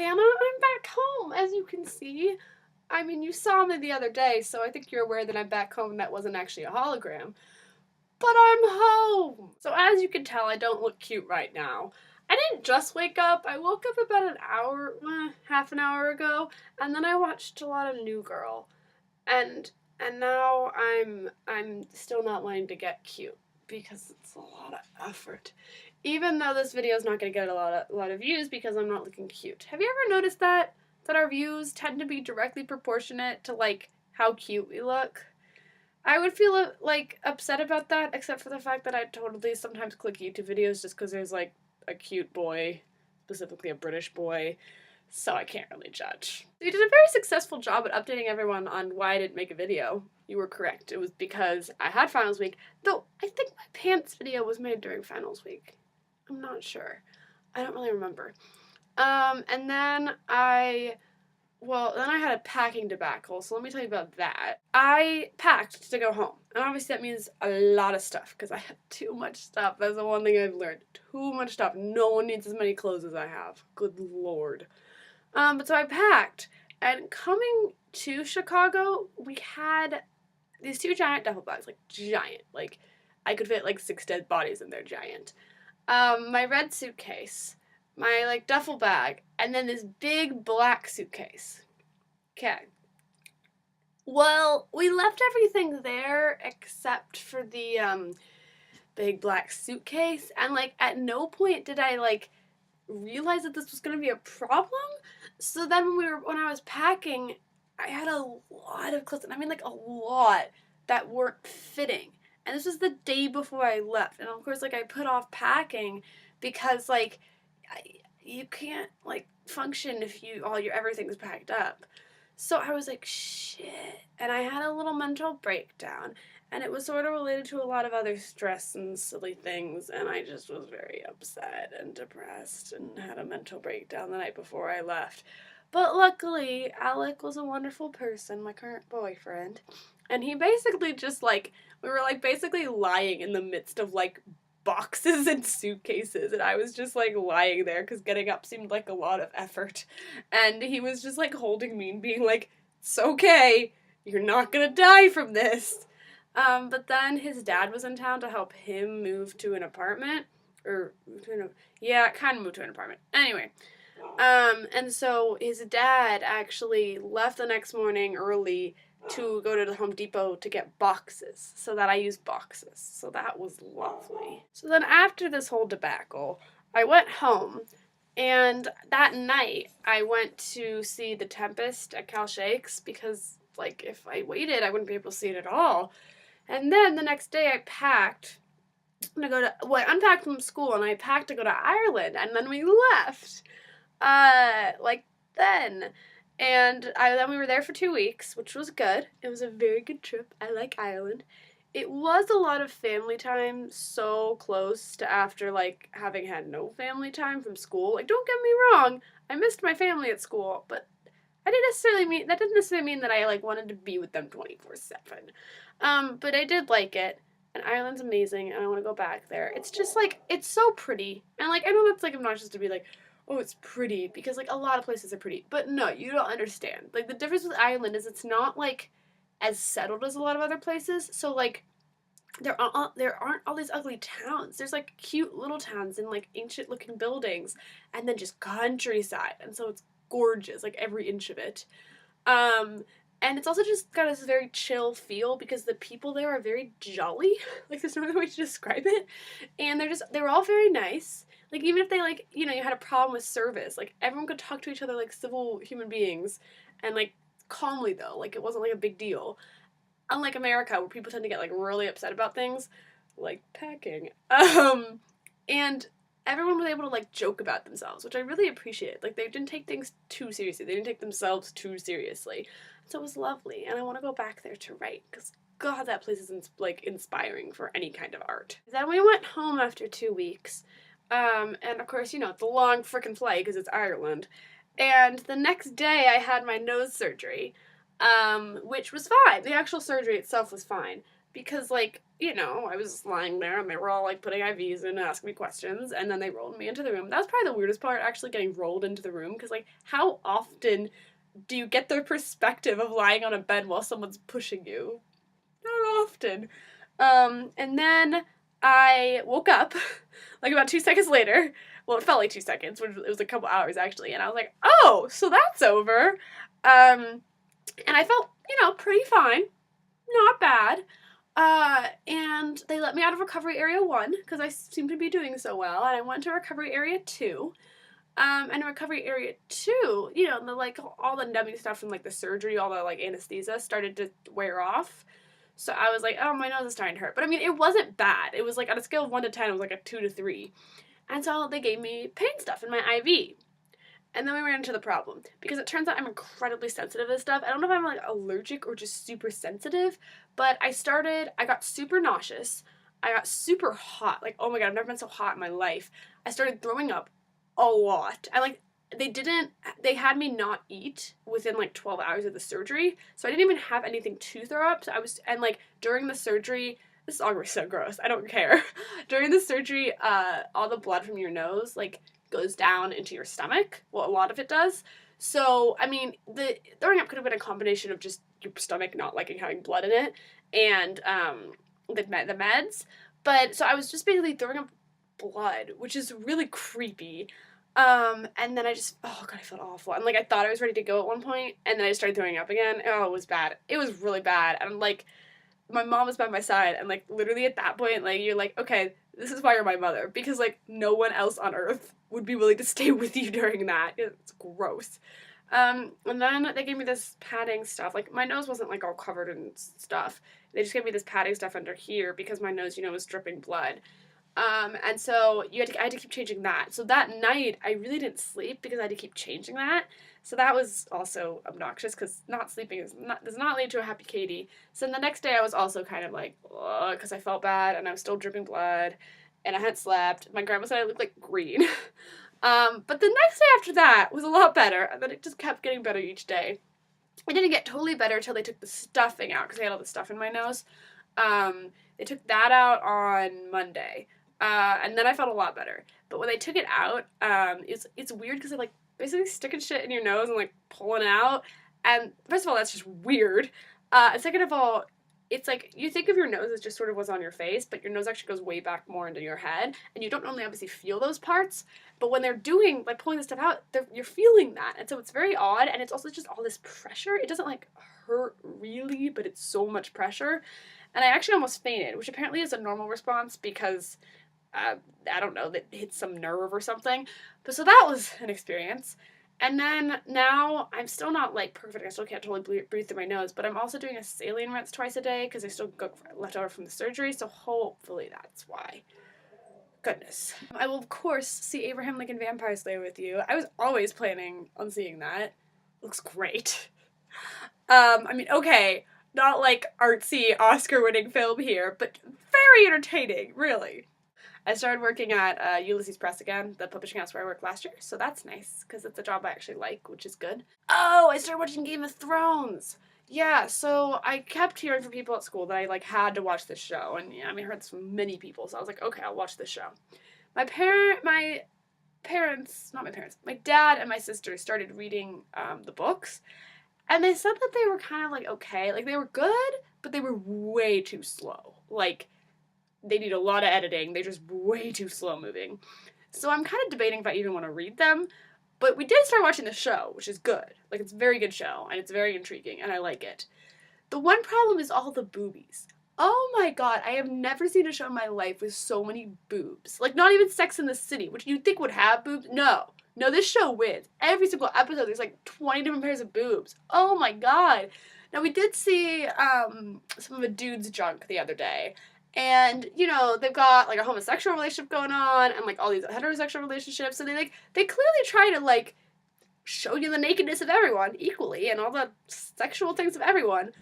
Hannah, I'm back home, as you can see. I mean, you saw me the other day, so I think you're aware that I'm back home and that wasn't actually a hologram. But I'm home! So as you can tell, I don't look cute right now. I didn't just wake up. I woke up about an hour, half an hour ago, and then I watched a lot of New Girl. And now I'm still not wanting to get cute because it's a lot of effort. Even though this video is not going to get a lot of views because I'm not looking cute. Have you ever noticed that our views tend to be directly proportionate to like how cute we look? I would feel like upset about that, except for the fact that I totally sometimes click YouTube videos just because there's like a cute boy, specifically a British boy, so I can't really judge. You did a very successful job at updating everyone on why I didn't make a video. You were correct. It was because I had finals week, though I think my pants video was made during finals week. I'm not sure. I don't really remember. And then I had a packing debacle, so let me tell you about that. I packed to go home, and obviously that means a lot of stuff, because I have too much stuff. That's the one thing I've learned. Too much stuff. No one needs as many clothes as I have. Good lord. But so I packed, and coming to Chicago, we had these two giant duffel bags, like giant, like I could fit like 6 dead bodies in there, giant. My red suitcase, my like duffel bag, and then this big black suitcase. Okay. Well, we left everything there except for the big black suitcase, and like at no point did I like realize that this was gonna be a problem. So then when I was packing, I had a lot of clothes, and I mean like a lot that weren't fitting. And this was the day before I left, and of course like I put off packing because like you can't like function if everything's packed up. So I was like, shit. And I had a little mental breakdown, and it was sort of related to a lot of other stress and silly things, and I just was very upset and depressed and had a mental breakdown the night before I left. But luckily, Alec was a wonderful person, my current boyfriend, and he basically just like, we were like basically lying in the midst of like boxes and suitcases, and I was just like lying there because getting up seemed like a lot of effort, and he was just like holding me and being like, it's okay, you're not gonna die from this. But then his dad was in town to help him move to an apartment, or kind of move to an apartment. Anyway, and so his dad actually left the next morning early to go to the Home Depot to get boxes, so that I used boxes. So that was lovely. So then after this whole debacle, I went home, and that night I went to see The Tempest at Cal Shakes because, like, if I waited, I wouldn't be able to see it at all. And then the next day I packed I unpacked from school, and I packed to go to Ireland, and then we left. Then. And then we were there for 2 weeks, which was good. It was a very good trip. I like Ireland. It was a lot of family time, so close to after, like, having had no family time from school. Like, don't get me wrong, I missed my family at school, but that didn't necessarily mean that I, like, wanted to be with them 24/7. But I did like it, and Ireland's amazing, and I want to go back there. It's just, like, it's so pretty. And, like, I know that's, like, obnoxious to be like, oh, it's pretty, because, like, a lot of places are pretty. But no, you don't understand. Like, the difference with Ireland is it's not, like, as settled as a lot of other places. So, like, there aren't all these ugly towns. There's, like, cute little towns and, like, ancient-looking buildings, and then just countryside. And so it's gorgeous, like, every inch of it. And it's also just got this very chill feel because the people there are very jolly. Like, there's no other way to describe it. And they were all very nice. Like, even if they, like, you had a problem with service, like, everyone could talk to each other like civil human beings, and, like, calmly, though. Like, it wasn't, like, a big deal. Unlike America, where people tend to get, like, really upset about things, like packing. And everyone was able to, like, joke about themselves, which I really appreciated. Like, they didn't take things too seriously. They didn't take themselves too seriously. So it was lovely, and I want to go back there to write, because, God, that place is, like, inspiring for any kind of art. Then we went home after 2 weeks. And of course, it's a long frickin' flight because it's Ireland. And the next day I had my nose surgery, which was fine. The actual surgery itself was fine. because, like, you know, I was lying there and they were all like putting IVs in and asking me questions, and then they rolled me into the room. That was probably the weirdest part, actually getting rolled into the room, because, like, how often do you get the perspective of lying on a bed while someone's pushing you? Not often. And then I woke up like about 2 seconds later. Well, it felt like 2 seconds, which it was a couple hours actually, and I was like, oh, so that's over. And I felt, you know, pretty fine. Not bad. And they let me out of recovery area 1 because I seemed to be doing so well, and I went to recovery area 2. And recovery area 2, you know, the, like, all the numbing stuff from, like, the surgery, all the, like, anesthesia started to wear off. So I was like, oh, my nose is starting to hurt. But I mean, it wasn't bad. It was like, on a scale of 1 to 10, it was like a 2 to 3. And so they gave me pain stuff in my IV. And then we ran into the problem, because it turns out I'm incredibly sensitive to this stuff. I don't know if I'm, like, allergic or just super sensitive, but I got super nauseous. I got super hot. Like, oh my god, I've never been so hot in my life. I started throwing up a lot. They had me not eat within like 12 hours of the surgery, so I didn't even have anything to throw up. So like, during the surgery, this is all gonna be so gross, I don't care. During the surgery, all the blood from your nose, like, goes down into your stomach. Well, a lot of it does. So, I mean, the throwing up could have been a combination of just your stomach not liking having blood in it, and, the meds. But, so I was just basically throwing up blood, which is really creepy. And then oh god, I felt awful. And, like, I thought I was ready to go at one point, and then I just started throwing up again. Oh, it was bad. It was really bad. And, like, my mom was by my side, and, like, literally at that point, like, you're like, okay, this is why you're my mother, because, like, no one else on earth would be willing to stay with you during that. It's gross. And then they gave me this padding stuff. Like, my nose wasn't, like, all covered in stuff. They just gave me this padding stuff under here because my nose, you know, was dripping blood. And so I had to keep changing that. So that night, I really didn't sleep because I had to keep changing that. So that was also obnoxious, because not sleeping does not lead to a happy Caety. So the next day, I was also kind of like, ugh, because I felt bad and I was still dripping blood, and I hadn't slept. My grandma said I looked like green. But the next day after that was a lot better, and then it just kept getting better each day. It didn't get totally better until they took the stuffing out, because I had all the stuff in my nose. They took that out on Monday. And then I felt a lot better. But when they took it out, it's weird because they're, like, basically sticking shit in your nose and, like, pulling it out. And first of all, that's just weird. And second of all, it's like, you think of your nose as just sort of what's on your face, but your nose actually goes way back more into your head, and you don't normally obviously feel those parts. But when they're doing, like, pulling this stuff out, you're feeling that. And so it's very odd, and it's also just all this pressure. It doesn't, like, hurt really, but it's so much pressure. And I actually almost fainted, which apparently is a normal response because, I don't know, that hit some nerve or something. But so that was an experience. And then now I'm still not, like, perfect. I still can't totally breathe through my nose, but I'm also doing a saline rinse twice a day because I still got left over from the surgery, so hopefully that's why. Goodness. I will, of course, see Abraham Lincoln Vampire Slayer with you. I was always planning on seeing that. Looks great. I mean, okay, not like artsy Oscar-winning film here, but very entertaining, really. I started working at Ulysses Press again, the publishing house where I worked last year, so that's nice, because it's a job I actually like, which is good. Oh, I started watching Game of Thrones! Yeah, so I kept hearing from people at school that I, like, had to watch this show, and yeah, I mean, I heard this from many people, so I was like, okay, I'll watch this show. My dad and my sister started reading the books, and they said that they were kind of, like, okay. Like, they were good, but they were way too slow. Like, they need a lot of editing. They're just way too slow moving. So I'm kind of debating if I even want to read them. But we did start watching the show, which is good. Like, it's a very good show, and it's very intriguing, and I like it. The one problem is all the boobies. Oh my god, I have never seen a show in my life with so many boobs. Like, not even Sex and the City, which you'd think would have boobs. No, this show wins. Every single episode, there's like 20 different pairs of boobs. Oh my god. Now, we did see some of a dude's junk the other day. And, you know, they've got, like, a homosexual relationship going on, and, like, all these heterosexual relationships, and they clearly try to, like, show you the nakedness of everyone equally, and all the sexual things of everyone.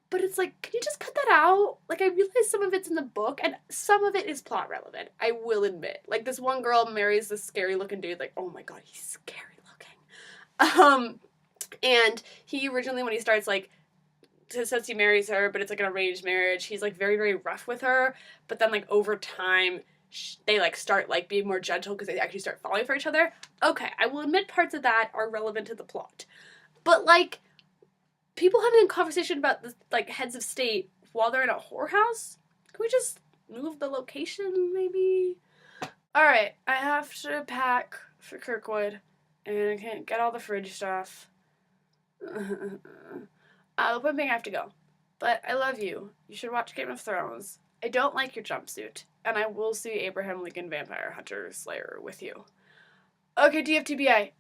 But it's like, can you just cut that out? Like, I realize some of it's in the book, and some of it is plot relevant, I will admit. Like, this one girl marries this scary-looking dude, like, oh my god, he's scary-looking. And he originally, when he starts, like, says he marries her, but it's like an arranged marriage. He's like very, very rough with her, but then like over time they like start like being more gentle because they actually start falling for each other. Okay, I will admit parts of that are relevant to the plot, but like people having a conversation about the like heads of state while they're in a whorehouse. Can we just move the location, maybe? All right, I have to pack for Kirkwood, and I can't get all the fridge stuff. One thing I have to go. But I love you. You should watch Game of Thrones. I don't like your jumpsuit, and I will see Abraham Lincoln Vampire Hunter Slayer with you. Okay, DFTBI.